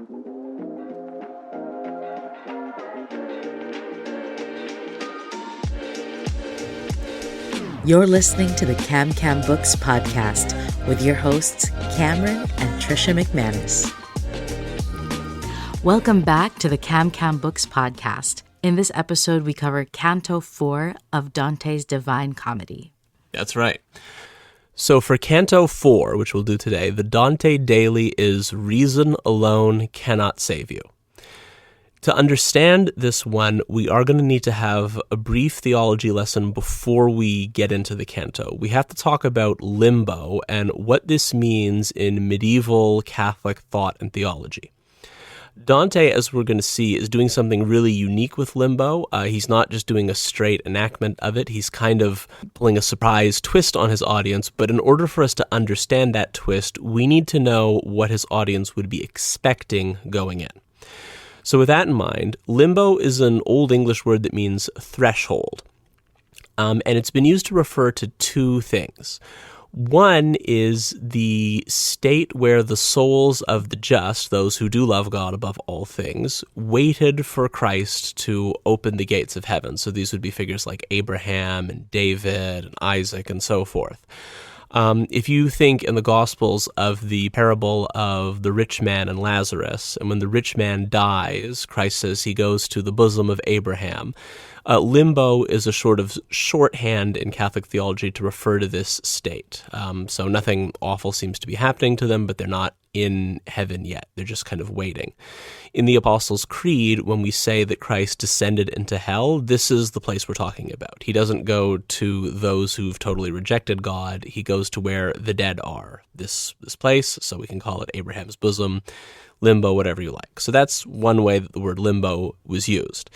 You're listening to the Cam Books podcast with your hosts, Cameron and Trisha McManus. Welcome back to the Cam Books podcast. In this episode, we cover Canto 4 of Dante's Divine Comedy. That's right. So for Canto 4, which we'll do today, the Dante daily is Reason Alone Cannot Save You. To understand this one, we are going to need to have a brief theology lesson before we get into the canto. We have to talk about limbo and what this means in medieval Catholic thought and theology. Dante, as we're going to see, is doing something really unique with limbo. He's not just doing a straight enactment of it. He's kind of pulling a surprise twist on his audience. But in order for us to understand that twist, we need to know what his audience would be expecting going in. So with that in mind, limbo is an Old English word that means threshold. And it's been used to refer to two things. One is the state where the souls of the just, those who do love God above all things, waited for Christ to open the gates of heaven. So these would be figures like Abraham and David and Isaac and so forth. If you think in the Gospels of the parable of the rich man and Lazarus, and when the rich man dies, Christ says he goes to the bosom of Abraham. Limbo is a sort of shorthand in Catholic theology to refer to this state. So nothing awful seems to be happening to them, but they're not in heaven yet. They're just kind of waiting. In the Apostles' Creed, when we say that Christ descended into hell, this is the place we're talking about. He doesn't go to those who've totally rejected God. He goes to where the dead are, this place, so we can call it Abraham's bosom, limbo, whatever you like. So that's one way that the word limbo was used.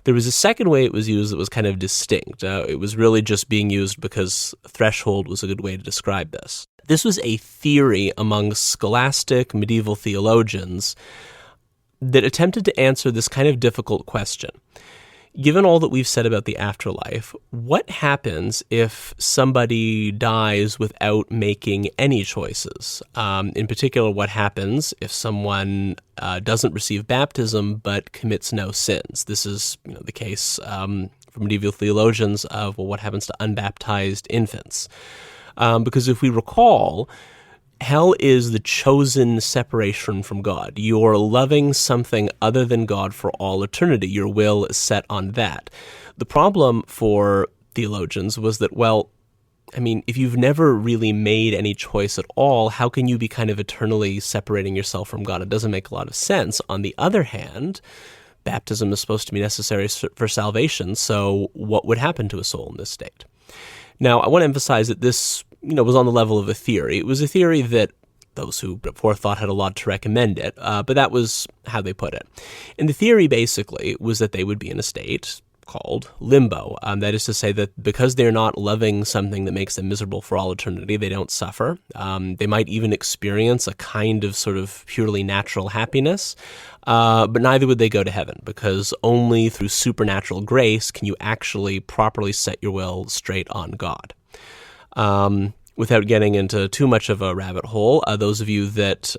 There was a second way it was used that was kind of distinct. It was really just being used because threshold was a good way to describe this. This was a theory among scholastic medieval theologians that attempted to answer this kind of difficult question. Given all that we've said about the afterlife, what happens if somebody dies without making any choices? In particular, what happens if someone doesn't receive baptism but commits no sins? This is the case for medieval theologians of, well, what happens to unbaptized infants? Because if we recall, hell is the chosen separation from God. You're loving something other than God for all eternity. Your will is set on that. The problem for theologians was that, if you've never really made any choice at all, how can you be kind of eternally separating yourself from God? It doesn't make a lot of sense. On the other hand, baptism is supposed to be necessary for salvation, so what would happen to a soul in this state? Now, I want to emphasize that this was on the level of a theory. It was a theory that those who before thought had a lot to recommend it, but that was how they put it. And the theory basically was that they would be in a state called limbo. That is to say that because they're not loving something that makes them miserable for all eternity, they don't suffer. They might even experience a kind of sort of purely natural happiness, but neither would they go to heaven, because only through supernatural grace can you actually properly set your will straight on God. Without getting into too much of a rabbit hole, those of you that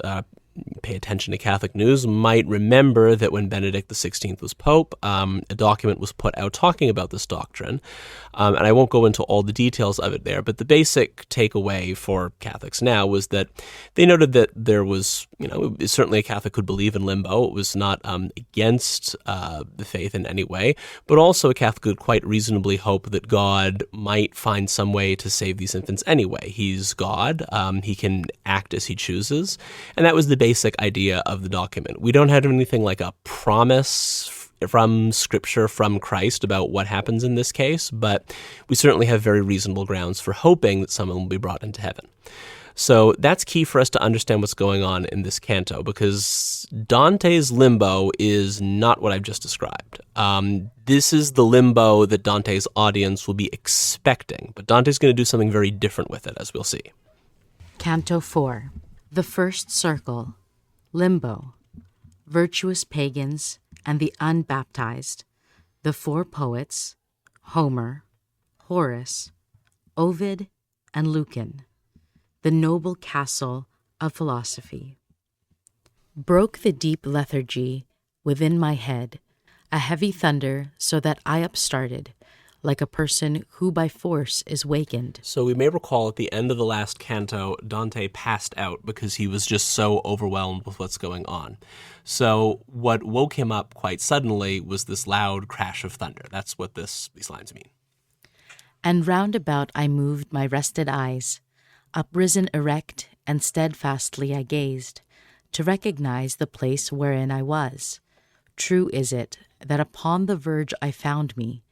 pay attention to Catholic news might remember that when Benedict XVI was Pope, a document was put out talking about this doctrine. And I won't go into all the details of it there, but the basic takeaway for Catholics now was that they noted that there was, certainly a Catholic could believe in limbo. It was not against the faith in any way, but also a Catholic could quite reasonably hope that God might find some way to save these infants anyway. He's God. He can act as he chooses. And that was the basic idea of the document. We don't have anything like a promise from Scripture, from Christ, about what happens in this case, but we certainly have very reasonable grounds for hoping that someone will be brought into heaven. So that's key for us to understand what's going on in this canto, because Dante's limbo is not what I've just described. This is the limbo that Dante's audience will be expecting, but Dante's going to do something very different with it, as we'll see. Canto 4. The First Circle. Limbo. Virtuous pagans and the unbaptized. The four poets, Homer, Horace, Ovid, and Lucan. The noble castle of philosophy. broke the deep lethargy within my head, a heavy thunder, so that I upstarted, like a person who by force is wakened. So we may recall at the end of the last canto, Dante passed out because he was just so overwhelmed with what's going on. So what woke him up quite suddenly was this loud crash of thunder. That's what these lines mean. And round about I moved my rested eyes, uprisen erect and steadfastly I gazed, to recognize the place wherein I was. True is it that upon the verge I found me,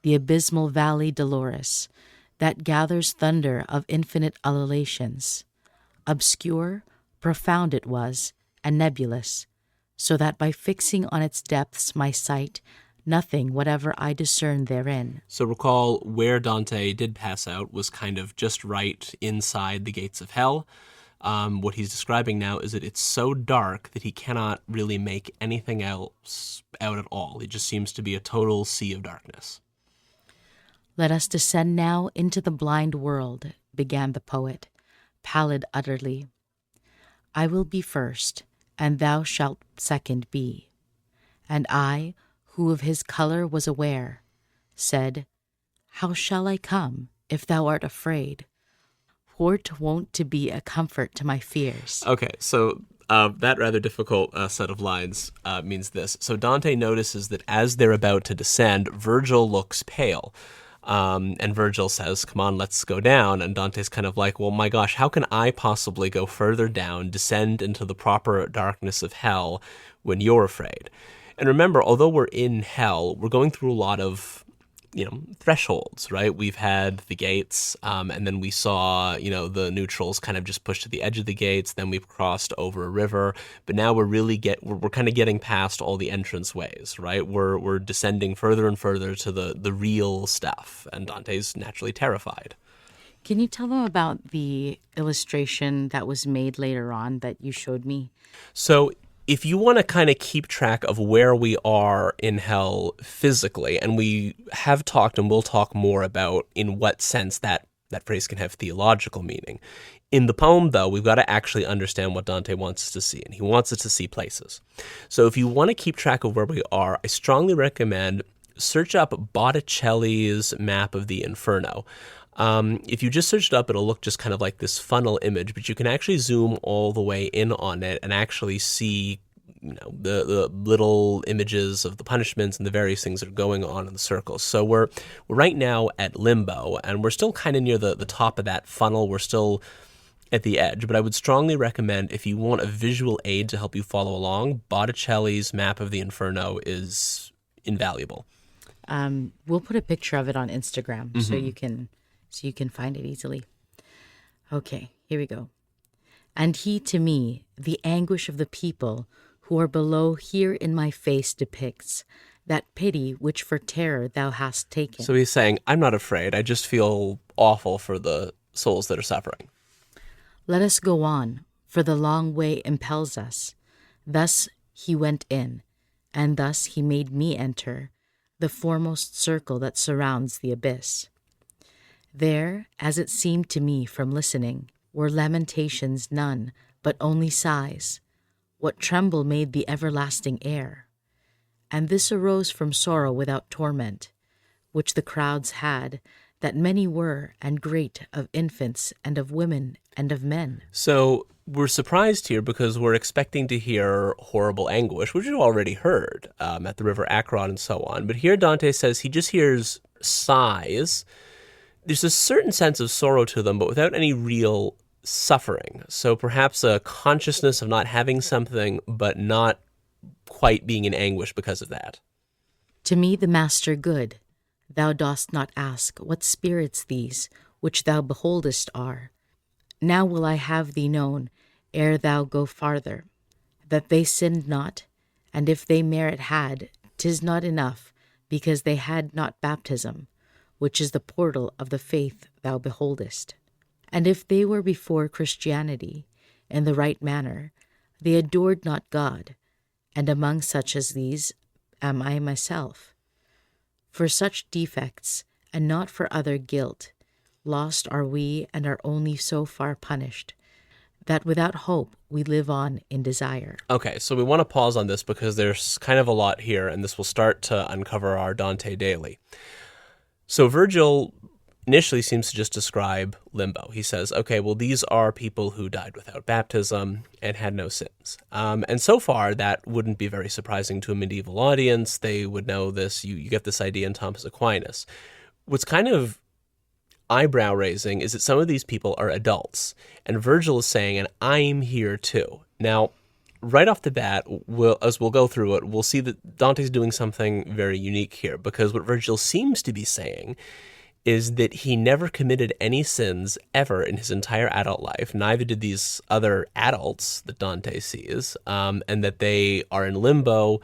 the abysmal valley dolorous, that gathers thunder of infinite ululations. Obscure, profound it was, and nebulous, so that by fixing on its depths my sight, nothing whatever I discerned therein. So recall where Dante did pass out was kind of just right inside the gates of hell. What he's describing now is that it's so dark that he cannot really make anything else out at all. It just seems to be a total sea of darkness. Let us descend now into the blind world, began the poet, pallid utterly. I will be first, and thou shalt second be. And I, who of his color was aware, said, how shall I come, if thou art afraid? For't wont to be a comfort to my fears. Okay, so that rather difficult set of lines means this. So Dante notices that as they're about to descend, Virgil looks pale. And Virgil says, come on, let's go down. And Dante's kind of like, well, my gosh, how can I possibly go further down, descend into the proper darkness of hell when you're afraid? And remember, although we're in hell, we're going through a lot of, thresholds, right? We've had the gates, and then we saw, the neutrals kind of just pushed to the edge of the gates. Then we've crossed over a river, but now we're kind of getting past all the entrance ways, right? We're descending further and further to the real stuff, and Dante's naturally terrified. Can you tell them about the illustration that was made later on that you showed me? So if you want to kind of keep track of where we are in hell physically, and we have talked and we'll talk more about in what sense that phrase can have theological meaning. In the poem, though, we've got to actually understand what Dante wants us to see, and he wants us to see places. So if you want to keep track of where we are, I strongly recommend search up Botticelli's map of the Inferno. If you just search it up, it'll look just kind of like this funnel image, but you can actually zoom all the way in on it and actually see, the little images of the punishments and the various things that are going on in the circles. So we're right now at Limbo, and we're still kind of near the top of that funnel. We're still at the edge, but I would strongly recommend, if you want a visual aid to help you follow along, Botticelli's map of the Inferno is invaluable. We'll put a picture of it on Instagram so you can find it easily. Okay, here we go. And he to me, the anguish of the people who are below here in my face depicts, that pity which for terror thou hast taken. So he's saying, I'm not afraid, I just feel awful for the souls that are suffering. Let us go on, for the long way impels us. Thus he went in, and thus he made me enter, the foremost circle that surrounds the abyss. There, as it seemed to me from listening, were lamentations none, but only sighs. What tremble made the everlasting air? And this arose from sorrow without torment, which the crowds had, that many were, and great, of infants, and of women, and of men. So we're surprised here because we're expecting to hear horrible anguish, which we've already heard at the river Akron and so on. But here Dante says he just hears sighs. There's a certain sense of sorrow to them, but without any real suffering. So perhaps a consciousness of not having something, but not quite being in anguish because of that. To me the master good, thou dost not ask what spirits these, which thou beholdest are. Now will I have thee known, ere thou go farther, that they sinned not, and if they merit had, 'tis not enough, because they had not baptism, which is the portal of the faith thou beholdest. And if they were before Christianity, in the right manner, they adored not God, and among such as these am I myself. For such defects, and not for other guilt, lost are we and are only so far punished, that without hope we live on in desire. Okay, so we want to pause on this because there's kind of a lot here, and this will start to uncover our Dante daily. So Virgil initially seems to just describe limbo. He says, okay, well, these are people who died without baptism and had no sins. And so far, that wouldn't be very surprising to a medieval audience. They would know this. You get this idea in Thomas Aquinas. What's kind of eyebrow-raising is that some of these people are adults. And Virgil is saying, and I'm here too. Now, right off the bat, as we'll go through it, we'll see that Dante's doing something very unique here, because what Virgil seems to be saying is that he never committed any sins ever in his entire adult life. Neither did these other adults that Dante sees, and that they are in limbo,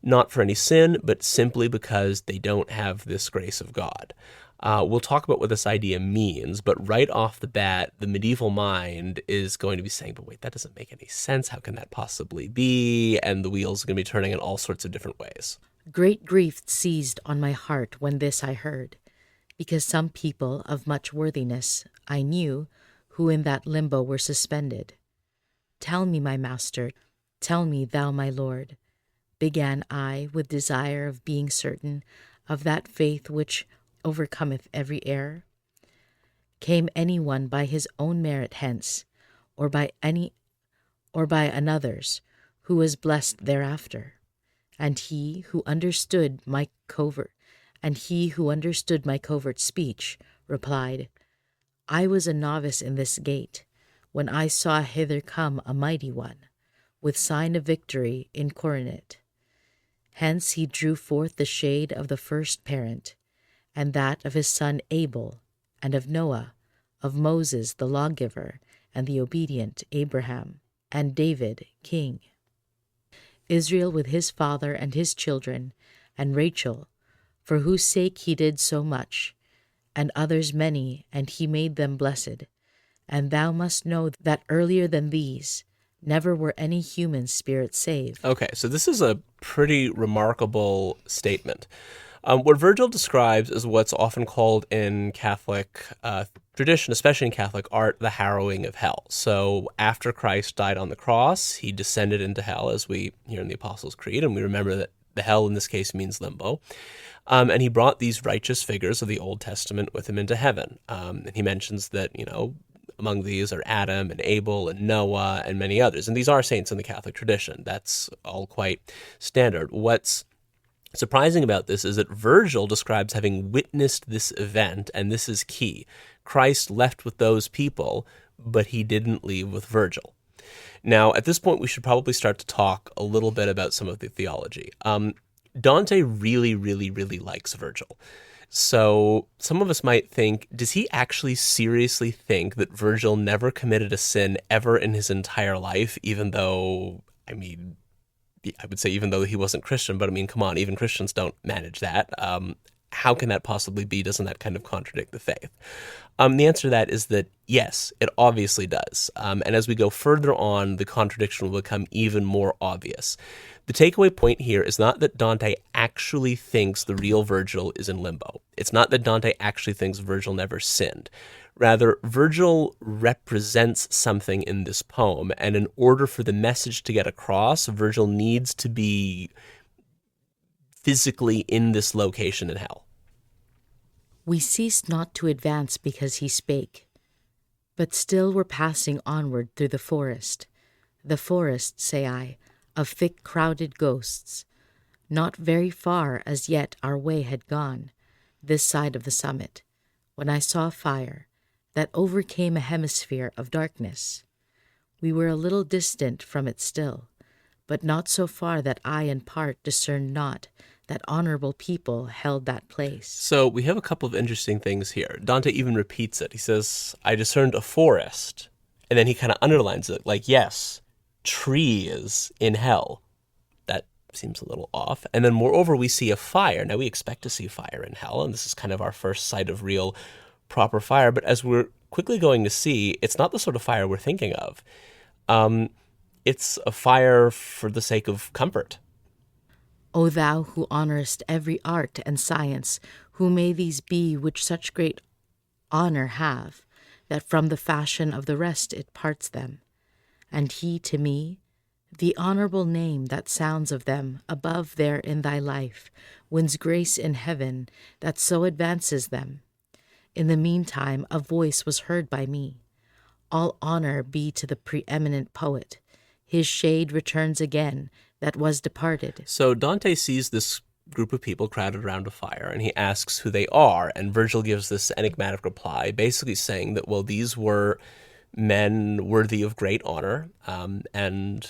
not for any sin, but simply because they don't have this grace of God. We'll talk about what this idea means, but right off the bat, the medieval mind is going to be saying, but wait, that doesn't make any sense. How can that possibly be? And the wheels are going to be turning in all sorts of different ways. Great grief seized on my heart when this I heard, because some people of much worthiness I knew, who in that limbo were suspended. Tell me, my master, tell me, thou my lord, began I with desire of being certain of that faith which overcometh every error. Came any one by his own merit hence, or by another's, who was blessed thereafter? And he who understood my covert speech replied, I was a novice in this gate, when I saw hither come a mighty one, with sign of victory incoronate. Hence he drew forth the shade of the first parent, and that of his son Abel, and of Noah, of Moses the lawgiver, and the obedient Abraham, and David king. Israel with his father and his children, and Rachel, for whose sake he did so much, and others many, and he made them blessed. And thou must know that earlier than these, never were any human spirit saved. Okay, so this is a pretty remarkable statement. What Virgil describes is what's often called in Catholic tradition, especially in Catholic art, the harrowing of hell. So after Christ died on the cross, he descended into hell, as we hear in the Apostles' Creed, and we remember that the hell in this case means limbo. And he brought these righteous figures of the Old Testament with him into heaven. And he mentions that, among these are Adam and Abel and Noah and many others. And these are saints in the Catholic tradition. That's all quite standard. What's surprising about this is that Virgil describes having witnessed this event, and this is key. Christ left with those people, but he didn't leave with Virgil. Now, at this point, we should probably start to talk a little bit about some of the theology. Dante really, really, really likes Virgil. So some of us might think, does he actually seriously think that Virgil never committed a sin ever in his entire life, even though, I would say even though he wasn't Christian, but come on, even Christians don't manage that. How can that possibly be? Doesn't that kind of contradict the faith? The answer to that is that yes, it obviously does. And as we go further on, the contradiction will become even more obvious. The takeaway point here is not that Dante actually thinks the real Virgil is in limbo. It's not that Dante actually thinks Virgil never sinned. Rather, Virgil represents something in this poem, and in order for the message to get across, Virgil needs to be physically in this location in hell. We ceased not to advance because he spake, but still were passing onward through the forest, say I, of thick crowded ghosts. Not very far as yet our way had gone, this side of the summit, when I saw fire that overcame a hemisphere of darkness. We were a little distant from it still, but not so far that I in part discerned not that honorable people held that place. So we have a couple of interesting things here. Dante even repeats it. He says, I discerned a forest, and then he kind of underlines it, like, yes, trees in hell. That seems a little off. And then moreover, we see a fire. Now we expect to see fire in hell, and this is kind of our first sight of real proper fire, but as we're quickly going to see, it's not the sort of fire we're thinking of. It's a fire for the sake of comfort. O thou who honourest every art and science, who may these be which such great honour have, that from the fashion of the rest it parts them, And he to me, the honorable name that sounds of them above there in thy life, wins grace in heaven that so advances them. In the meantime a voice was heard by me. All honor be to the preeminent poet. His shade returns again that was departed. So Dante sees this group of people crowded around a fire, and he asks who they are, and Virgil gives this enigmatic reply, basically saying that, well, these were men worthy of great honor, and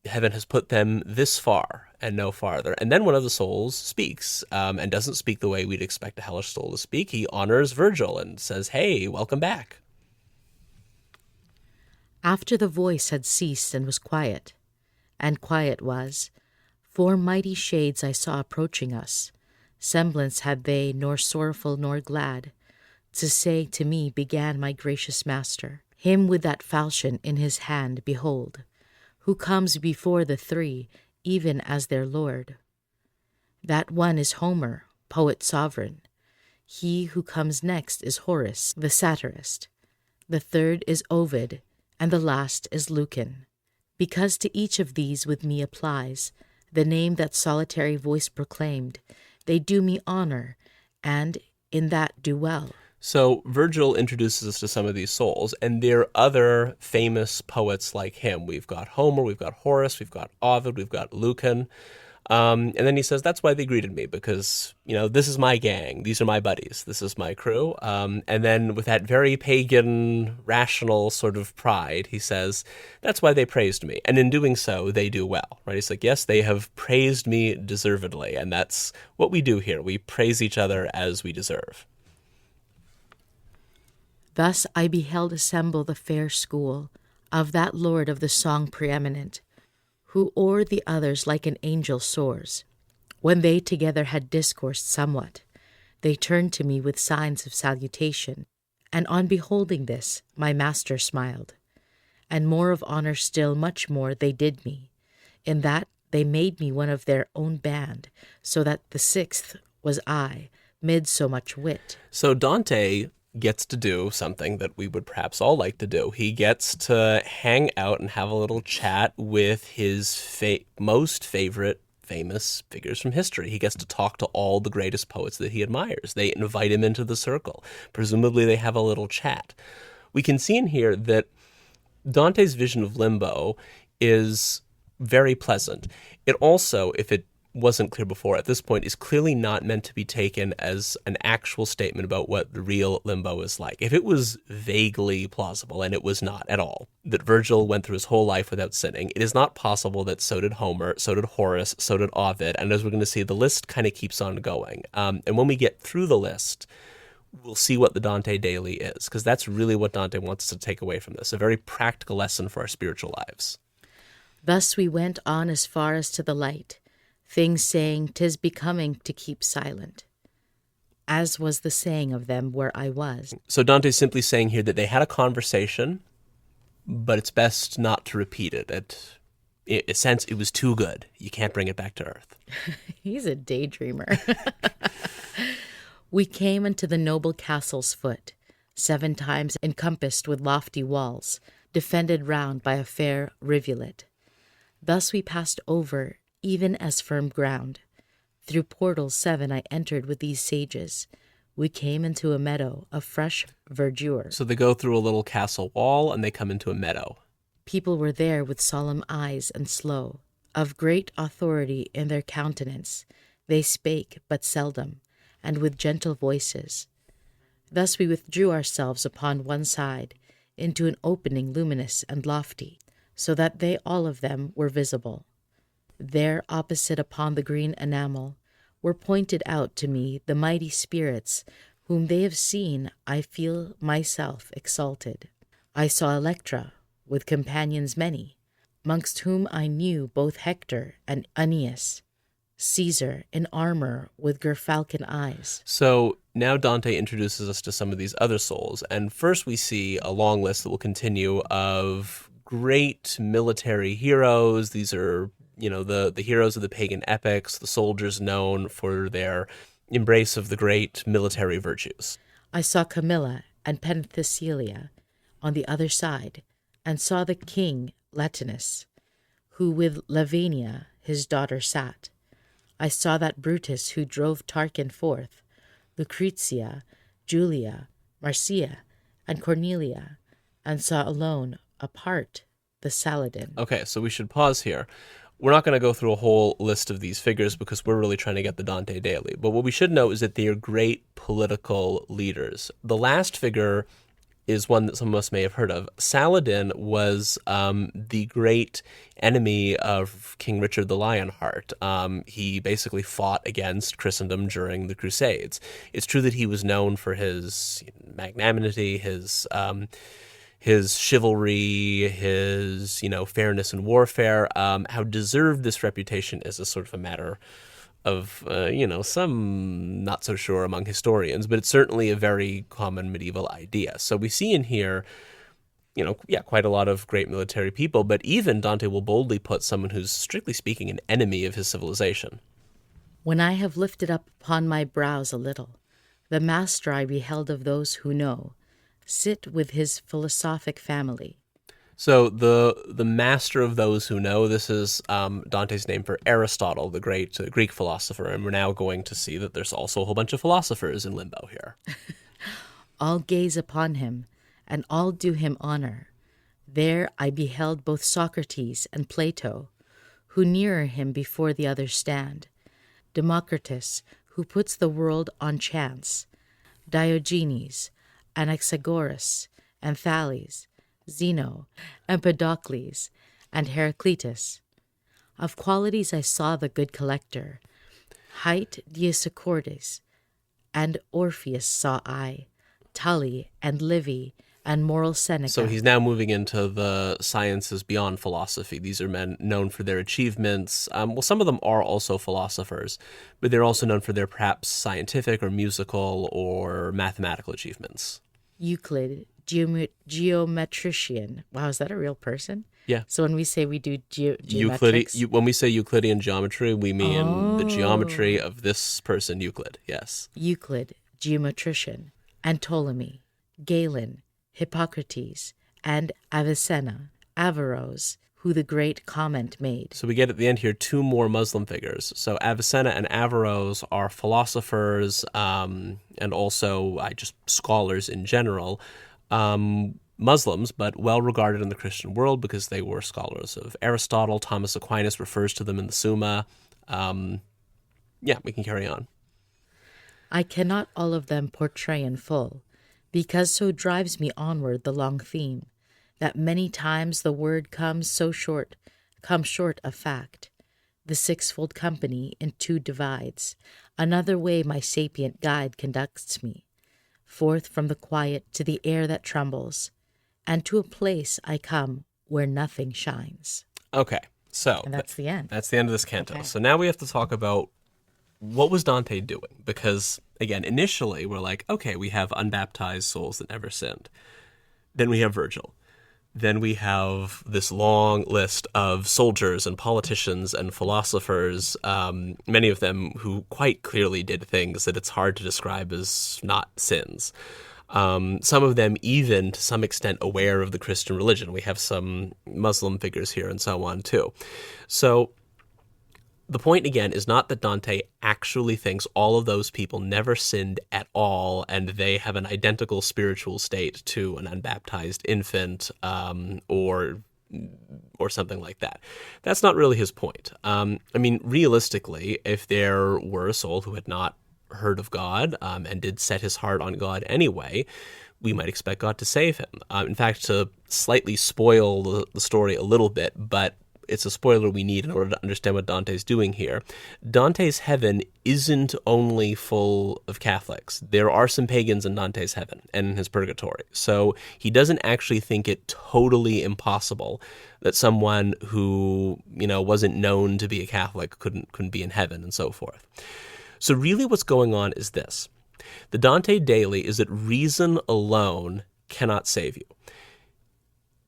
heaven has put them this far and no farther. And then one of the souls speaks, and doesn't speak the way we'd expect a hellish soul to speak. He honors Virgil and says, hey, welcome back. After the voice had ceased and was quiet, and quiet was, 4 mighty shades I saw approaching us. Semblance had they nor sorrowful nor glad. To say to me began my gracious master, him with that falchion in his hand behold, who comes before the 3, even as their lord. That one is Homer, poet sovereign. He who comes next is Horace, the satirist. The 3rd is Ovid, and the last is Lucan. Because to each of these with me applies the name that solitary voice proclaimed, they do me honor, and in that do well. So Virgil introduces us to some of these souls, and there are other famous poets like him. We've got Homer, we've got Horace, we've got Ovid, we've got Lucan. And then he says, that's why they greeted me, because, this is my gang. These are my buddies. This is my crew. And then with that very pagan, rational sort of pride, he says, that's why they praised me. And in doing so, they do well, right? He's like, yes, they have praised me deservedly. And that's what we do here. We praise each other as we deserve. Thus I beheld assemble the fair school of that lord of the song preeminent, who o'er the others like an angel soars. When they together had discoursed somewhat, they turned to me with signs of salutation, and on beholding this my master smiled. And more of honor still, much more they did me, in that they made me one of their own band, so that the 6th was I, mid so much wit. So Dante gets to do something that we would perhaps all like to do. He gets to hang out and have a little chat with his most favorite famous figures from history. He gets to talk to all the greatest poets that he admires. They invite him into the circle. Presumably they have a little chat. We can see in here that Dante's vision of Limbo is very pleasant. It also, if it wasn't clear before, at this point is clearly not meant to be taken as an actual statement about what the real Limbo is like. If it was vaguely plausible, and it was not at all, that Virgil went through his whole life without sinning, it is not possible that so did Homer, so did Horace, so did Ovid, and as we're going to see, the list kind of keeps on going. And when we get through the list, we'll see what the Dante daily is, because that's really what Dante wants us to take away from this, a very practical lesson for our spiritual lives. Thus we went on as far as to the light, things saying 'tis becoming to keep silent, as was the saying of them where I was. So Dante's simply saying here that they had a conversation, but it's best not to repeat it. In a sense, it was too good. You can't bring it back to earth. He's a daydreamer. We came unto the noble castle's foot, 7 times encompassed with lofty walls, defended round by a fair rivulet. Thus we passed over, even as firm ground. Through portals 7 I entered with these sages. We came into a meadow of fresh verdure. So they go through a little castle wall and they come into a meadow. People were there with solemn eyes and slow, of great authority in their countenance. They spake but seldom, and with gentle voices. Thus we withdrew ourselves upon one side, into an opening luminous and lofty, so that they all of them were visible. There, opposite upon the green enamel, were pointed out to me the mighty spirits, whom they have seen. I feel myself exalted. I saw Electra, with companions many, mongst whom I knew both Hector and Aeneas, Caesar in armor with gerfalcon eyes. So now Dante introduces us to some of these other souls, and first we see a long list that will continue of great military heroes. These are the heroes of the pagan epics, the soldiers known for their embrace of the great military virtues. I saw Camilla and Penthesilea on the other side, and saw the king Latinus, who with Lavinia his daughter sat. I saw that Brutus who drove Tarquin forth, Lucretia, Julia, Marcia, and Cornelia, and saw alone, apart, the Saladin. Okay, so we should pause here. We're not going to go through a whole list of these figures because we're really trying to get the Dante daily. But what we should know is that they are great political leaders. The last figure is one that some of us may have heard of. Saladin was the great enemy of King Richard the Lionheart. He basically fought against Christendom during the Crusades. It's true that he was known for his magnanimity, his chivalry, his fairness in warfare. How deserved this reputation is a sort of a matter of some not so sure among historians, but it's certainly a very common medieval idea. So we see in here, quite a lot of great military people, but even Dante will boldly put someone who's strictly speaking an enemy of his civilization. When I have lifted up upon my brows a little, the master I beheld of those who know, sit with his philosophic family. So the master of those who know, this is Dante's name for Aristotle, the great Greek philosopher, and we're now going to see that there's also a whole bunch of philosophers in Limbo here. All gaze upon him, and all do him honor. There I beheld both Socrates and Plato, who nearer him before the others stand, Democritus, who puts the world on chance, Diogenes, Anaxagoras, and Thales, Zeno, Empedocles, and Heraclitus. Of qualities I saw the good collector, hight Dioscorides, and Orpheus saw I, Tully and Livy, and moral Seneca. So he's now moving into the sciences beyond philosophy. These are men known for their achievements. Some of them are also philosophers, but they're also known for their perhaps scientific or musical or mathematical achievements. Euclid, geometrician. Wow, is that a real person? Yeah. So when we say we do geometrics? When we say Euclidean geometry, we mean the geometry of this person, Euclid, yes. Euclid, geometrician, and Ptolemy, Galen, Hippocrates, and Avicenna, Averroes, who the great comment made. So we get at the end here two more Muslim figures. So Avicenna and Averroes are philosophers and also just scholars in general, Muslims, but well regarded in the Christian world because they were scholars of Aristotle. Thomas Aquinas refers to them in the Summa. We can carry on. I cannot all of them portray in full, because so drives me onward the long theme, that many times the word comes short of fact. The sixfold company in two divides. Another way my sapient guide conducts me, forth from the quiet to the air that trembles, and to a place I come where nothing shines. Okay, so and that's the end. That's the end of this canto. Okay. So now we have to talk about what was Dante doing? Because, again, initially we're like, okay, we have unbaptized souls that never sinned. Then we have Virgil. Then we have this long list of soldiers and politicians and philosophers, many of them who quite clearly did things that it's hard to describe as not sins. Some of them even, to some extent, aware of the Christian religion. We have some Muslim figures here and so on, too. So the point, again, is not that Dante actually thinks all of those people never sinned at all and they have an identical spiritual state to an unbaptized infant or something like that. That's not really his point. Realistically, if there were a soul who had not heard of God and did set his heart on God anyway, we might expect God to save him. In fact, to slightly spoil the story a little bit, but it's a spoiler we need in order to understand what Dante's doing here. Dante's heaven isn't only full of Catholics. There are some pagans in Dante's heaven and in his purgatory. So he doesn't actually think it totally impossible that someone who, wasn't known to be a Catholic couldn't be in heaven and so forth. So really what's going on is this. The Dante daily is that reason alone cannot save you.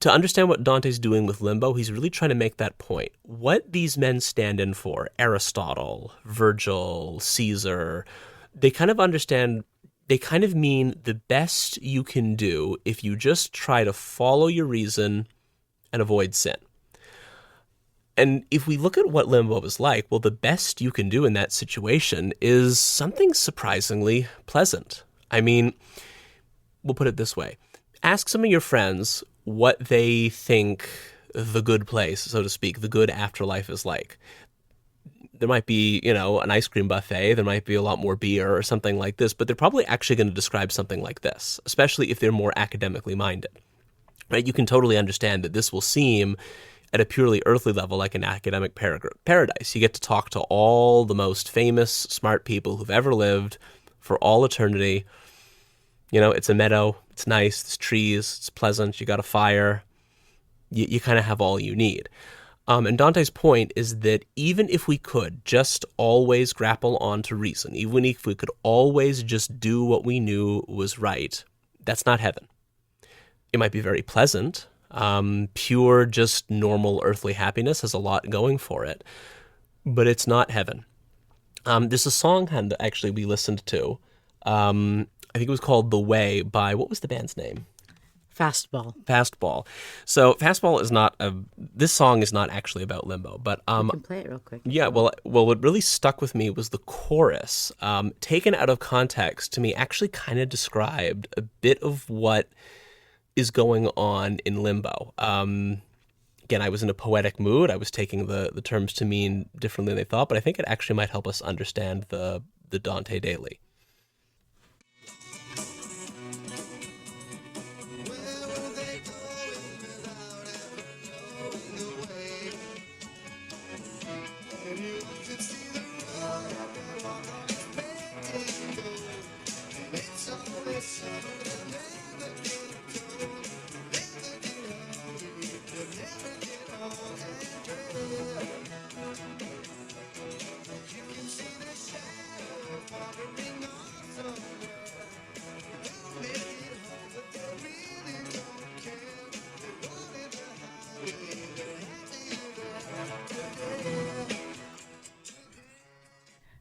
To understand what Dante's doing with Limbo, he's really trying to make that point. What these men stand in for, Aristotle, Virgil, Caesar, they kind of mean the best you can do if you just try to follow your reason and avoid sin. And if we look at what limbo is like, well, the best you can do in that situation is something surprisingly pleasant. I mean, we'll put it this way. Ask some of your friends what they think the good place, so to speak, the good afterlife is like. There might be, an ice cream buffet. There might be a lot more beer or something like this, but they're probably actually going to describe something like this, especially if they're more academically minded. Right? You can totally understand that this will seem, at a purely earthly level, like an academic paradise. You get to talk to all the most famous, smart people who've ever lived for all eternity. It's a meadow. It's nice. It's trees. It's pleasant. You got a fire. You kind of have all you need. And Dante's point is that even if we could just always grapple onto reason, even if we could always just do what we knew was right, that's not heaven. It might be very pleasant. Pure, just normal earthly happiness has a lot going for it, but it's not heaven. There's a song that actually we listened to. I think it was called The Way by, what was the band's name? Fastball. So Fastball is not this song is not actually about limbo, but you can play it real quick. Yeah, well, what really stuck with me was the chorus. Taken out of context, to me, actually kind of described a bit of what is going on in limbo. Again, I was in a poetic mood. I was taking the terms to mean differently than they thought, but I think it actually might help us understand the Dante daily.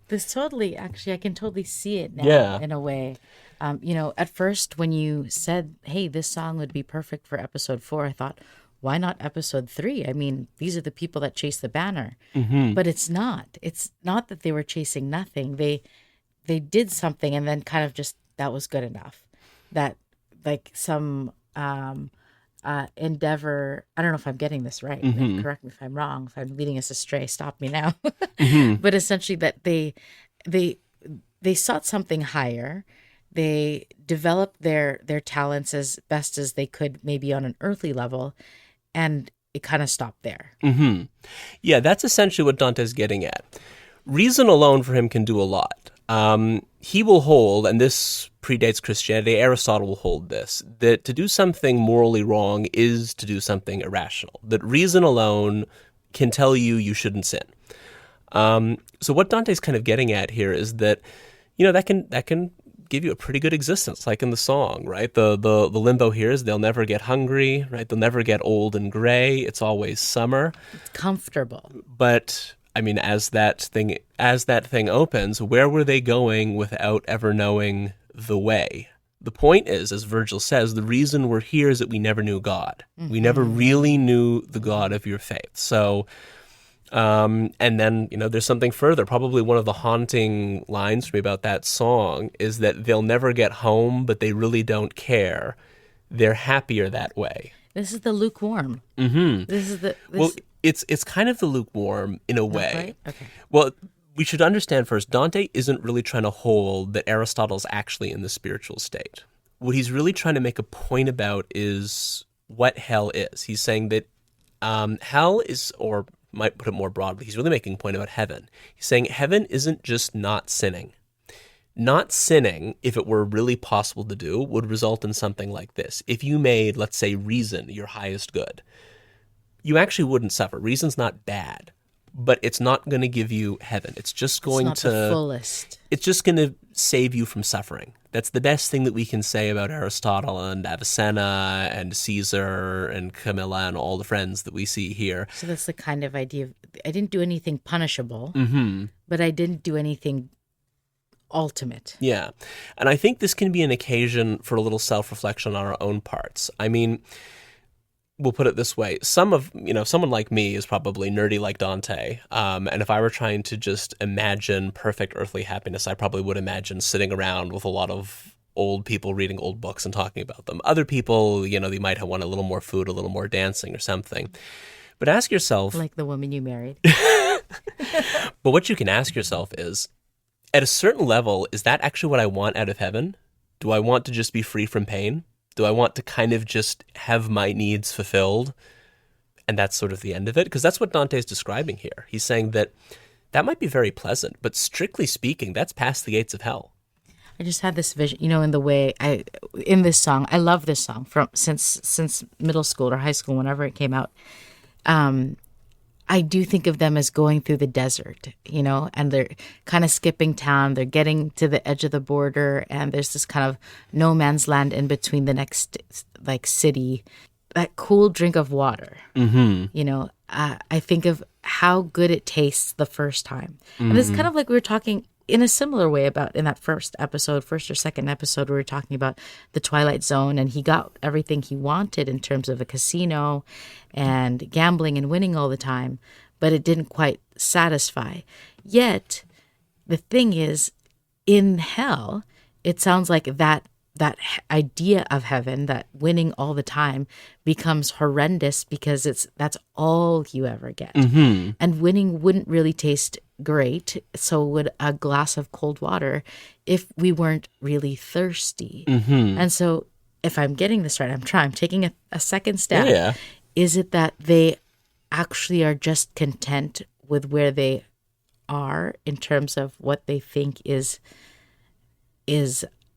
This totally, actually, I can totally see it now in a way. At first when you said, hey, this song would be perfect for episode 4, I thought, why not episode 3? I mean, these are the people that chase the banner. Mm-hmm. But it's not. It's not that they were chasing nothing. They did something and then kind of just, that was good enough. That, like, some endeavor, I don't know if I'm getting this right. Mm-hmm. Correct me if I'm wrong. If I'm leading us astray, stop me now. Mm-hmm. But essentially that they sought something higher. They developed their talents as best as they could, maybe on an earthly level, and it kind of stopped there. Mm-hmm. Yeah, that's essentially what Dante's getting at. Reason alone for him can do a lot. He will hold, and this predates Christianity, Aristotle will hold this, that to do something morally wrong is to do something irrational. That reason alone can tell you shouldn't sin. So what Dante's kind of getting at here is that, that can give you a pretty good existence, like in the song, right? The limbo here is they'll never get hungry, right? They'll never get old and gray. It's always summer. It's comfortable. But I mean, as that thing opens, where were they going without ever knowing the way? The point is, as Virgil says, the reason we're here is that we never knew God. Mm-hmm. We never really knew the God of your faith. So, and then, there's something further. Probably one of the haunting lines for me about that song is that they'll never get home, but they really don't care. They're happier that way. This is the lukewarm. Mm-hmm. Well, it's kind of the lukewarm in a way. Right? Okay. Well, we should understand first, Dante isn't really trying to hold that Aristotle's actually in the spiritual state. What he's really trying to make a point about is what hell is. He's saying that hell is, or might put it more broadly, he's really making a point about heaven. He's saying heaven isn't just not sinning. Not sinning, if it were really possible to do, would result in something like this. If you made, let's say, reason your highest good, you actually wouldn't suffer. Reason's not bad, but it's not going to give you heaven. It's just going it's not the fullest. It's just going to save you from suffering. That's the best thing that we can say about Aristotle and Avicenna and Caesar and Camilla and all the friends that we see here. So that's the kind of idea of, I didn't do anything punishable, mm-hmm. but I didn't do anything ultimate. Yeah. And I think this can be an occasion for a little self-reflection on our own parts. I mean, we'll put it this way. Someone like me is probably nerdy like Dante. And if I were trying to just imagine perfect earthly happiness, I probably would imagine sitting around with a lot of old people reading old books and talking about them. Other people, they might want a little more food, a little more dancing or something. But ask yourself... Like the woman you married. But what you can ask yourself is, at a certain level, is that actually what I want out of heaven? Do I want to just be free from pain? Do I want to kind of just have my needs fulfilled? And that's sort of the end of it? Because that's what Dante's describing here. He's saying that might be very pleasant, but strictly speaking, that's past the gates of hell. I just had this vision, in this song, I love this song since middle school or high school, whenever it came out. I do think of them as going through the desert, and they're kind of skipping town. They're getting to the edge of the border, and there's this kind of no man's land in between the next city. That cool drink of water. Mm-hmm. I think of how good it tastes the first time. Mm-hmm. And this is kind of like we were talking in a similar way about in that first or second episode, we were talking about the Twilight Zone, and he got everything he wanted in terms of a casino and gambling and winning all the time, but it didn't quite satisfy. Yet, the thing is, in hell, it sounds like that idea of heaven, that winning all the time, becomes horrendous because that's all you ever get. Mm-hmm. And winning wouldn't really taste great, so would a glass of cold water if we weren't really thirsty. Mm-hmm. And so if I'm getting this right, I'm taking a second step. Yeah. Is it that they actually are just content with where they are in terms of what they think is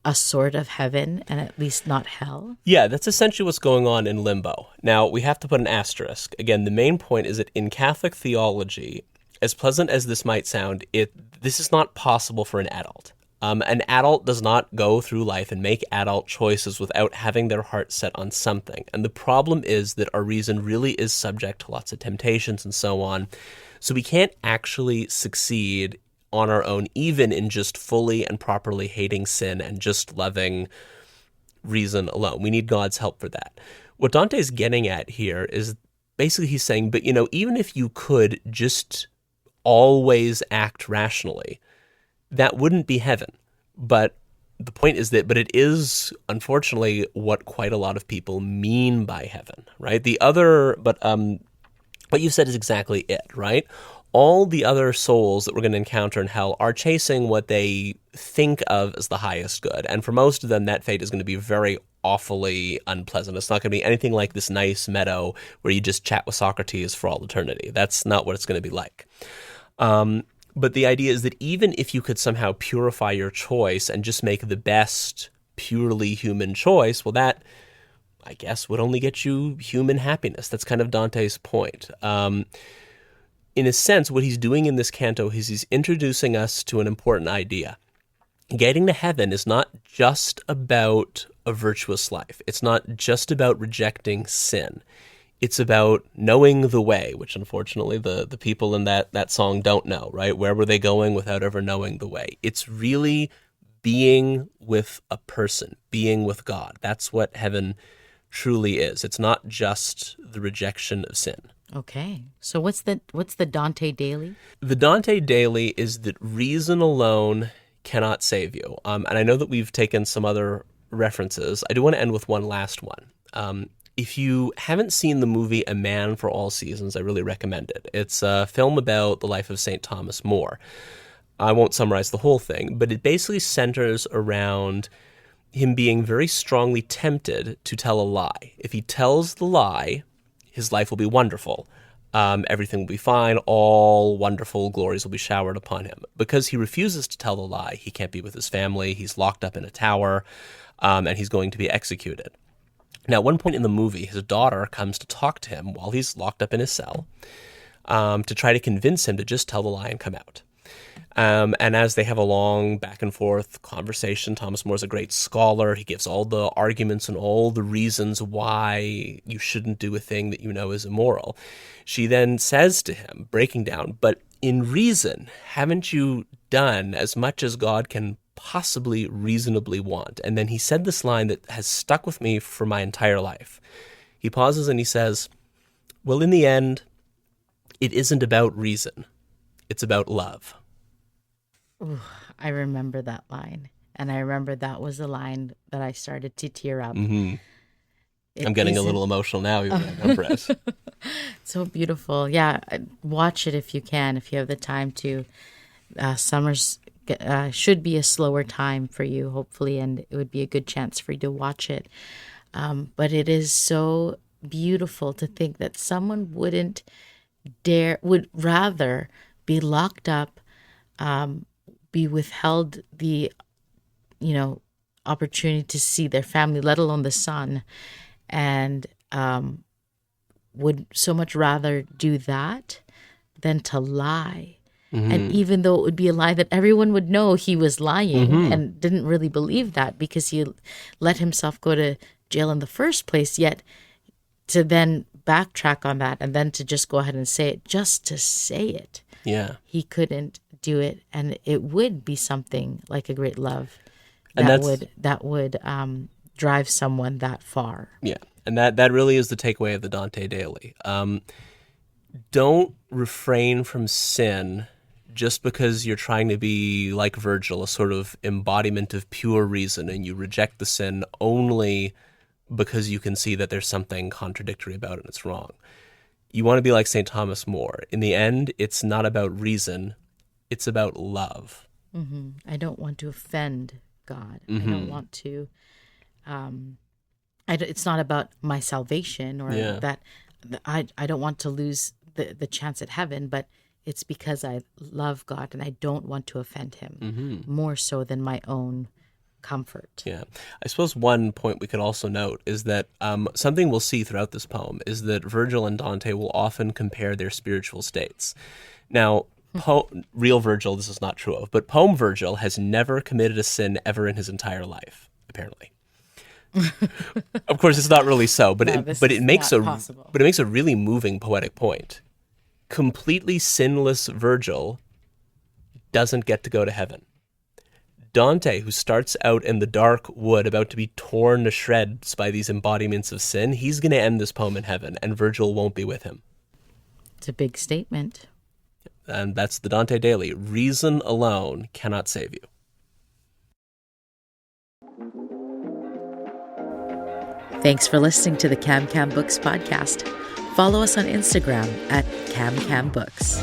a sort of heaven and at least not hell? Yeah, that's essentially what's going on in Limbo. Now, we have to put an asterisk. Again, the main point is that in Catholic theology, as pleasant as this might sound, this is not possible for an adult. An adult does not go through life and make adult choices without having their heart set on something. And the problem is that our reason really is subject to lots of temptations and so on. So we can't actually succeed on our own, even in just fully and properly hating sin and just loving reason alone. We need God's help for that. What Dante's getting at here is basically he's saying, but even if you could just always act rationally, that wouldn't be heaven. But the point is but it is unfortunately what quite a lot of people mean by heaven, right? What you said is exactly it, right? All the other souls that we're going to encounter in hell are chasing what they think of as the highest good. And for most of them, that fate is going to be very awfully unpleasant. It's not going to be anything like this nice meadow where you just chat with Socrates for all eternity. That's not what it's going to be like. But the idea is that even if you could somehow purify your choice and just make the best purely human choice, well, that, I guess, would only get you human happiness. That's kind of Dante's point. In a sense, what he's doing in this canto is he's introducing us to an important idea. Getting to heaven is not just about a virtuous life. It's not just about rejecting sin. It's about knowing the way, which unfortunately the people in that song don't know, right? Where were they going without ever knowing the way? It's really being with a person, being with God. That's what heaven truly is. It's not just the rejection of sin. Okay. So what's the Dante daily? The Dante daily is that reason alone cannot save you. And I know that we've taken some other references. I do want to end with one last one. If you haven't seen the movie A Man for All Seasons, I really recommend it. It's a film about the life of St. Thomas More. I won't summarize the whole thing, but it basically centers around him being very strongly tempted to tell a lie. If he tells the lie, his life will be wonderful. Everything will be fine. All wonderful glories will be showered upon him. Because he refuses to tell the lie, he can't be with his family. He's locked up in a tower, and he's going to be executed. Now, at one point in the movie, his daughter comes to talk to him while he's locked up in his cell to try to convince him to just tell the lie and come out. And as they have a long back and forth conversation, Thomas More's a great scholar. He gives all the arguments and all the reasons why you shouldn't do a thing that you know is immoral. She then says to him, breaking down, but in reason, haven't you done as much as God can possibly reasonably want? And then he said this line that has stuck with me for my entire life. he pauses and he says, well, in the end, it isn't about reason. It's about love. Ooh, I remember that line. And I remember that was the line that I started to tear up. Mm-hmm. I'm getting a little emotional now, even I'm Brett. So beautiful. Yeah, watch it if you can, if you have the time to. Summer's should be a slower time for you, hopefully, and it would be a good chance for you to watch it. But it is so beautiful to think that someone would rather be locked up, be withheld the, opportunity to see their family, let alone the son, and would so much rather do that than to lie. Mm-hmm. And even though it would be a lie that everyone would know he was lying, mm-hmm. and didn't really believe that because he let himself go to jail in the first place, yet to then backtrack on that and then to just go ahead and say it, just to say it. Yeah. He couldn't do it, and it would be something like a great love and that would drive someone that far. Yeah. And that really is the takeaway of the Dante Daily. Don't refrain from sin just because you're trying to be like Virgil, a sort of embodiment of pure reason, and you reject the sin only because you can see that there's something contradictory about it and it's wrong. You want to be like St. Thomas More. In the end, it's not about reason, it's about love. Mm-hmm. I don't want to offend God. Mm-hmm. I don't want to... it's not about my salvation or that I don't want to lose the chance at heaven, but it's because I love God and I don't want to offend him, mm-hmm. more so than my own comfort. Yeah. I suppose one point we could also note is that something we'll see throughout this poem is that Virgil and Dante will often compare their spiritual states. Now, real Virgil, this is not true of, but poem Virgil has never committed a sin ever in his entire life, apparently. Of course, it's not really so, but it makes a really moving poetic point. Completely sinless Virgil doesn't get to go to heaven. Dante, who starts out in the dark wood, about to be torn to shreds by these embodiments of sin, he's going to end this poem in heaven, and Virgil won't be with him. It's a big statement. And that's the Dante Daily. Reason alone cannot save you. Thanks for listening to the Cam Books podcast. Follow us on Instagram at Cam Books.